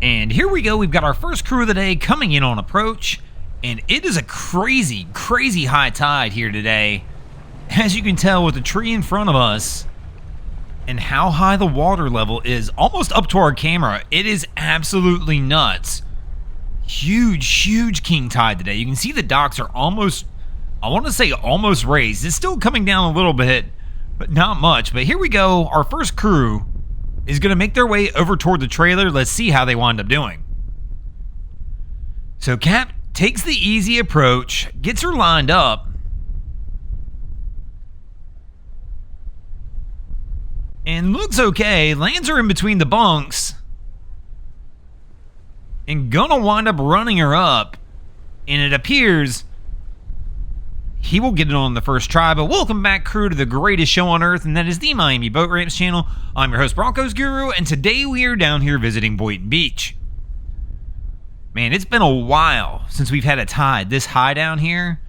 And here we go, we've got our first crew of the day coming in on approach, and it is a crazy, crazy high tide here today. As you can tell with the tree in front of us, and how high the water level is, almost up to our camera, it is absolutely nuts. Huge, huge king tide today. You can see the docks are almost, I want to say almost raised. It's still coming down a little bit, but not much. But here we go, our first crew is going to make their way over toward the trailer. Let's see how they wind up doing. So Cap takes the easy approach, gets her lined up, and looks okay, lands her in between the bunks, and gonna wind up running her up, and it appears he will get it on the first try. But welcome back, crew, to the greatest show on earth, and that is the Miami Boat Ramps channel. I'm your host, Broncos Guru, and today we are down here visiting Boynton Beach. Man, it's been a while since we've had a tide this high down here.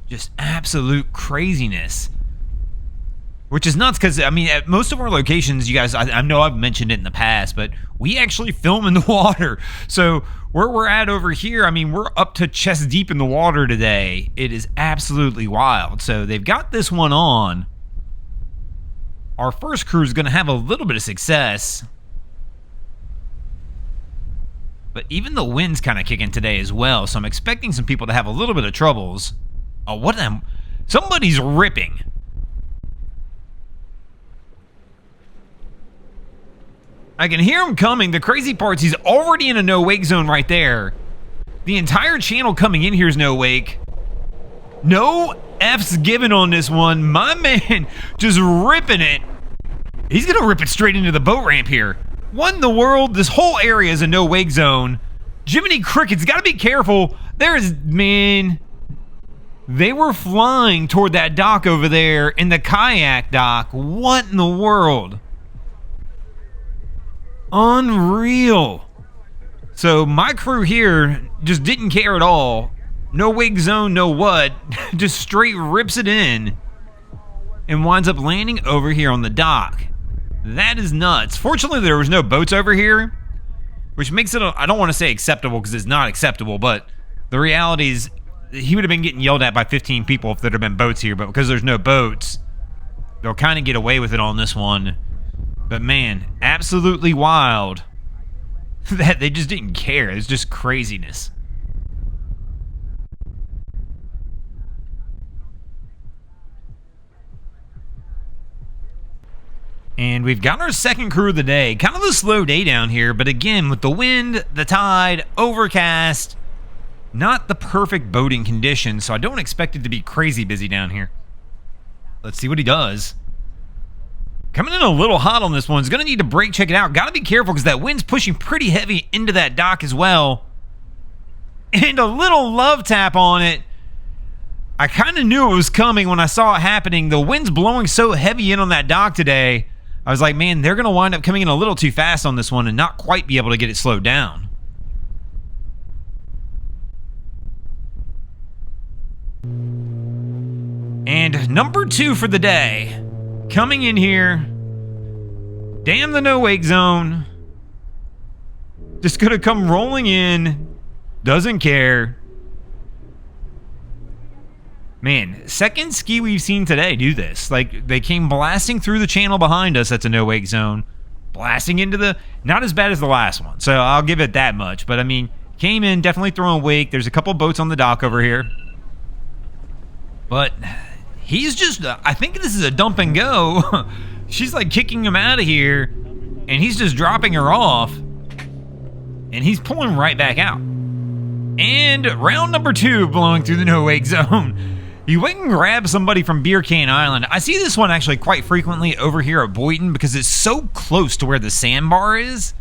Just absolute craziness. Which is nuts because, I mean, at most of our locations, you guys, I know I've mentioned it in the past, but we actually film in the water. So where we're at over here, I mean, we're up to chest deep in the water today. It is absolutely wild. So they've got this one on. Our first crew is going to have a little bit of success. But even the wind's kind of kicking today as well. So I'm expecting some people to have a little bit of troubles. Oh, what them? Somebody's ripping. I can hear him coming. The crazy part's he's already in a no-wake zone right there. The entire channel coming in here is no-wake. No F's given on this one. My man just ripping it. He's going to rip it straight into the boat ramp here. What in the world? This whole area is a no-wake zone. Jiminy Cricket's got to be careful. There's, man, they were flying toward that dock over there in the kayak dock. What in the world? Unreal. So my crew here just didn't care at all. No wake zone, no what. Just straight rips it in and winds up landing over here on the dock. That is nuts. Fortunately, there was no boats over here, which makes it, I don't want to say acceptable because it's not acceptable, but the reality is he would have been getting yelled at by 15 people if there had been boats here, but because there's no boats, they'll kind of get away with it on this one. But man, absolutely wild that they just didn't care. It's just craziness. And we've got our second crew of the day. Kind of a slow day down here, but again, with the wind, the tide, overcast, not the perfect boating conditions, so I don't expect it to be crazy busy down here. Let's see what he does. Coming in a little hot on this one. He's going to need to brake check it out. Got to be careful because that wind's pushing pretty heavy into that dock as well. And a little love tap on it. I kind of knew it was coming when I saw it happening. The wind's blowing so heavy in on that dock today. I was like, man, they're going to wind up coming in a little too fast on this one and not quite be able to get it slowed down. And number 2 for the day. Coming in here, damn the no-wake zone, just gonna come rolling in, doesn't care. Man, second ski we've seen today do this. Like, they came blasting through the channel behind us, that's a no-wake zone, blasting into the, not as bad as the last one, so I'll give it that much, but I mean, came in, definitely throwing wake. There's a couple boats on the dock over here, but he's just, I think this is a dump and go. She's like kicking him out of here, and he's just dropping her off, and he's pulling right back out. And round number 2 blowing through the no-wake zone. You went and grabbed somebody from Beer Can Island. I see this one actually quite frequently over here at Boynton because it's so close to where the sandbar is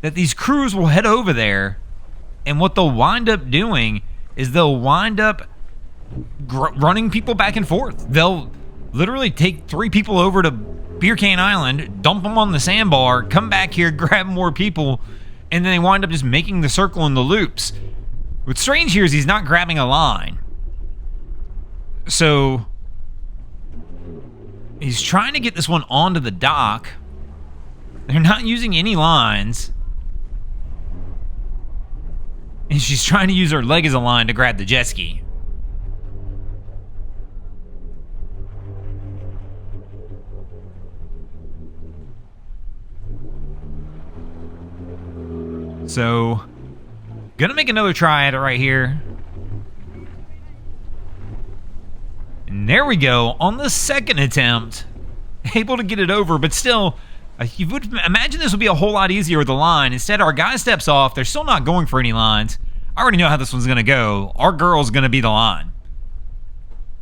that these crews will head over there, and what they'll wind up doing is they'll wind up running people back and forth. They'll literally take 3 people over to Beer Can Island, dump them on the sandbar, come back here, grab more people, and then they wind up just making the circle in the loops. What's strange here is he's not grabbing a line. So he's trying to get this one onto the dock. They're not using any lines. And she's trying to use her leg as a line to grab the jet ski. So, gonna make another try at it right here. And there we go, on the second attempt. Able to get it over, but still, you would imagine this would be a whole lot easier with the line. Instead, our guy steps off. They're still not going for any lines. I already know how this one's gonna go. Our girl's gonna be the line.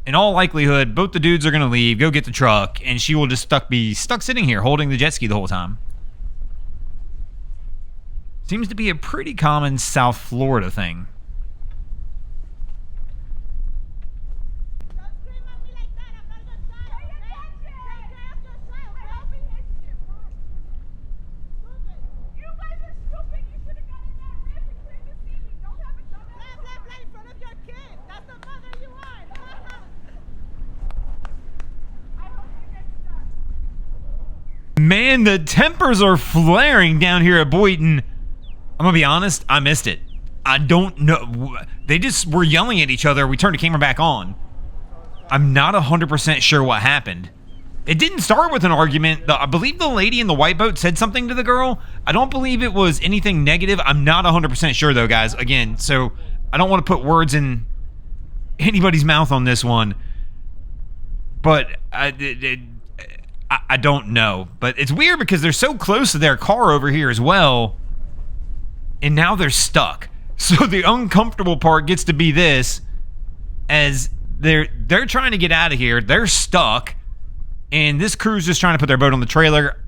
In all likelihood, both the dudes are gonna leave, go get the truck, and she will just be stuck sitting here holding the jet ski the whole time. Seems to be a pretty common South Florida thing. Man, the tempers are flaring down here at Boynton. I'm gonna be honest, I missed it. I don't know. They just were yelling at each other. We turned the camera back on. I'm not 100% sure what happened. It didn't start with an argument. I believe the lady in the white boat said something to the girl. I don't believe it was anything negative. I'm not 100% sure though, guys. Again, so I don't want to put words in anybody's mouth on this one. But I don't know. But it's weird because they're so close to their car over here as well. And now they're stuck. So the uncomfortable part gets to be this, as they're trying to get out of here. They're stuck. And this crew's just trying to put their boat on the trailer.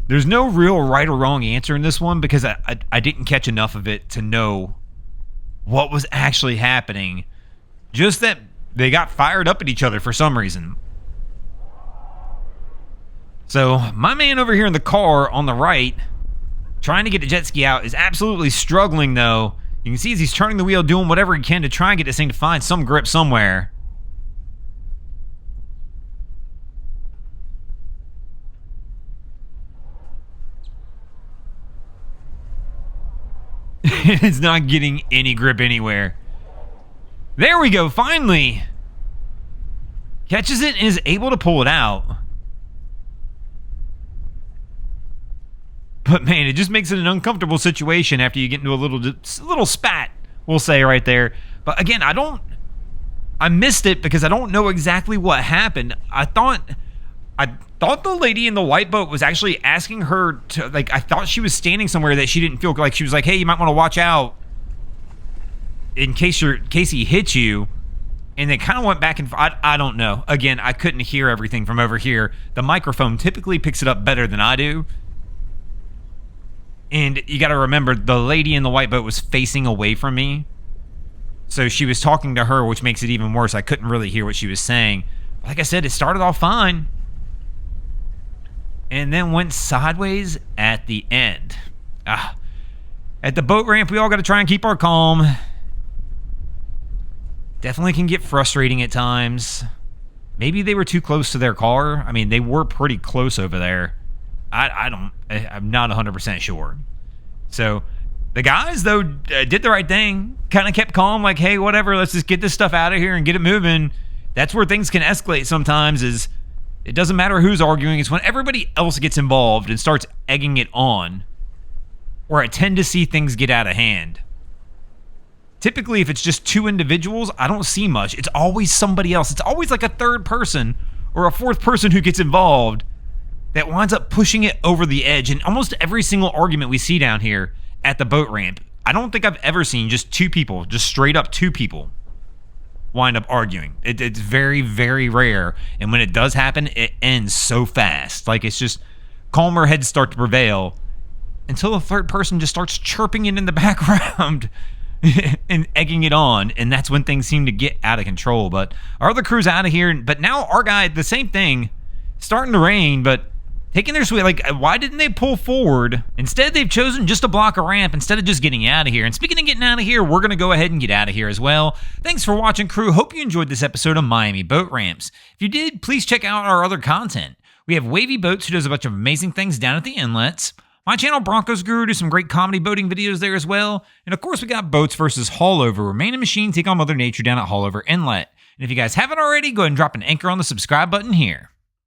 There's no real right or wrong answer in this one because I didn't catch enough of it to know what was actually happening. Just that they got fired up at each other for some reason. So my man over here in the car on the right, trying to get the jet ski out, is absolutely struggling though. You can see as he's turning the wheel, doing whatever he can to try and get this thing to find some grip somewhere. It's not getting any grip anywhere. There we go, finally. Catches it and is able to pull it out. But man, it just makes it an uncomfortable situation after you get into a little spat, we'll say right there. But again, I missed it because I don't know exactly what happened. I thought the lady in the white boat was actually asking her to, like, I thought she was standing somewhere that she didn't feel like. She was like, hey, you might want to watch out in case he hits you. And they kind of went back and I don't know. Again, I couldn't hear everything from over here. The microphone typically picks it up better than I do. And you got to remember, the lady in the white boat was facing away from me. So she was talking to her, which makes it even worse. I couldn't really hear what she was saying. Like I said, it started off fine. And then went sideways at the end. At the boat ramp, we all got to try and keep our calm. Definitely can get frustrating at times. Maybe they were too close to their car. I mean, they were pretty close over there. I'm not 100% sure. So the guys, though, did the right thing. Kind of kept calm, like, hey, whatever, let's just get this stuff out of here and get it moving. That's where things can escalate sometimes, is it doesn't matter who's arguing. It's when everybody else gets involved and starts egging it on, where I tend to see things get out of hand. Typically, if it's just two individuals, I don't see much. It's always somebody else. It's always like a third person or a fourth person who gets involved that winds up pushing it over the edge. In almost every single argument we see down here at the boat ramp, I don't think I've ever seen just two people, just straight up two people, wind up arguing. It's very, very rare. And when it does happen, it ends so fast. Like, it's just calmer heads start to prevail until a third person just starts chirping it in the background and egging it on. And that's when things seem to get out of control. But our other crew's out of here. But now our guy, the same thing, starting to rain, but taking their sweet. Like, why didn't they pull forward? Instead, they've chosen just to block a ramp instead of just getting out of here. And speaking of getting out of here, we're going to go ahead and get out of here as well. Thanks for watching, crew. Hope you enjoyed this episode of Miami Boat Ramps. If you did, please check out our other content. We have Wavy Boats, who does a bunch of amazing things down at the inlets. My channel, Broncos Guru, do some great comedy boating videos there as well. And of course, we got Boats versus Haulover, where man and machine take on Mother Nature down at Haulover Inlet. And if you guys haven't already, go ahead and drop an anchor on the subscribe button here.